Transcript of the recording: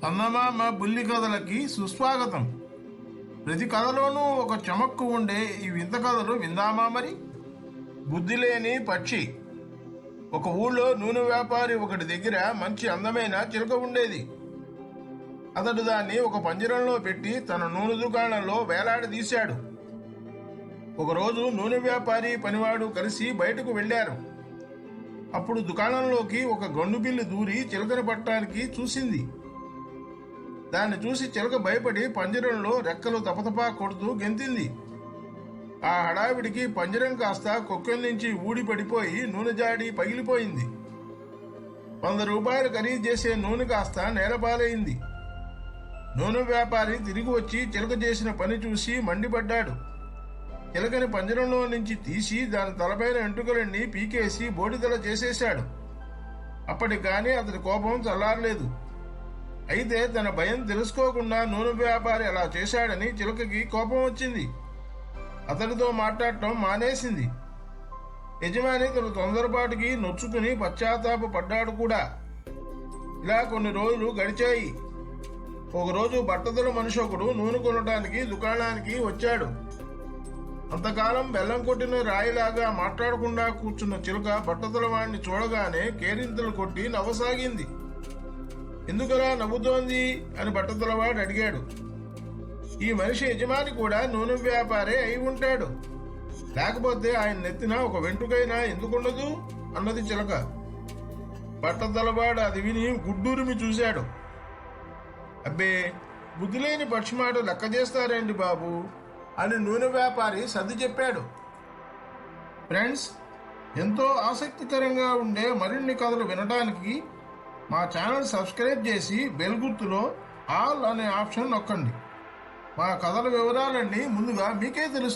చందమామ బుల్లి కథలకి సుస్వాగతం. ప్రతి కథలోనూ ఒక చమక్కు ఉండే ఈ వింత కథలు విందామా మరి? బుద్ధి లేని పక్షి. ఒక ఊళ్ళో నూనె వ్యాపారి ఒకటి దగ్గర మంచి అందమైన చిలుక ఉండేది. అతడు దాన్ని ఒక పంజరంలో పెట్టి తన నూనె దుకాణంలో వేలాడదీశాడు. ఒకరోజు నూనె వ్యాపారి పనివాడు కలిసి బయటకు వెళ్లారు. అప్పుడు దుకాణంలోకి ఒక గండుపిల్లి దూరి చిలుకను పట్టడానికి చూసింది. దాన్ని చూసి చిలక భయపడి పంజరంలో రెక్కలు తపతపా కొడుతూ గెంతింది. ఆ హడావిడికి పంజరం కాస్త కొక్కెల నుంచి ఊడి పడిపోయి నూనె జాడి పగిలిపోయింది. 100 రూపాయలు ఖరీదు చేసే నూనె కాస్త నేలపాలైంది. నూనె వ్యాపారి తిరిగి వచ్చి చిలక చేసిన పని చూసి మండిపడ్డాడు. చిలకని పంజరంలో నుంచి తీసి దాని తలపైన వెంట్రుకలన్నీ పీకేసి బోడిదల చేసేశాడు. అప్పటికి కానీ అతడి కోపం చల్లారలేదు. అయితే తన భయం తెలుసుకోకుండా నూనె వ్యాపారి అలా చేశాడని చిలుకకి కోపం వచ్చింది. అతడితో మాట్లాడటం మానేసింది. యజమాని తన తొందరపాటుకి నొచ్చుకుని పశ్చాత్తాప పడ్డాడు కూడా. ఇలా కొన్ని రోజులు గడిచాయి. ఒకరోజు బట్టతల మనిషి ఒకడు నూనె కొనడానికి దుకాణానికి వచ్చాడు. అంతకాలం బెల్లం కొట్టిన రాయిలాగా మాట్లాడకుండా కూర్చున్న చిలుక బట్టతల వాడిని చూడగానే కేరింతలు కొట్టి నవ్వసాగింది. ఎందుకలా నవ్వుతోంది అని బట్టతలవాడు అడిగాడు. ఈ మనిషి యజమాని కూడా నూనె వ్యాపారే అయి ఉంటాడు, లేకపోతే ఆయన నెత్తిన ఒక వెంట్రుకైనా ఎందుకుండదు అన్నది చిలక. బట్టతలవాడు అది విని గుడ్డూరిమి చూశాడు. అబ్బే, బుద్ధిలేని పక్షి మాట లెక్క చేస్తారండి బాబు అని నూనె వ్యాపారి సర్ది చెప్పాడు. ఫ్రెండ్స్, ఎంతో ఆసక్తికరంగా ఉండే మరిన్ని కథలు వినడానికి మా ఛానల్ సబ్స్క్రైబ్ చేసి బెల్ గుర్తులో ఆల్ అనే ఆప్షన్ నొక్కండి. మా కథల వివరాలన్నీ ముందుగా మీకే తెలుసు.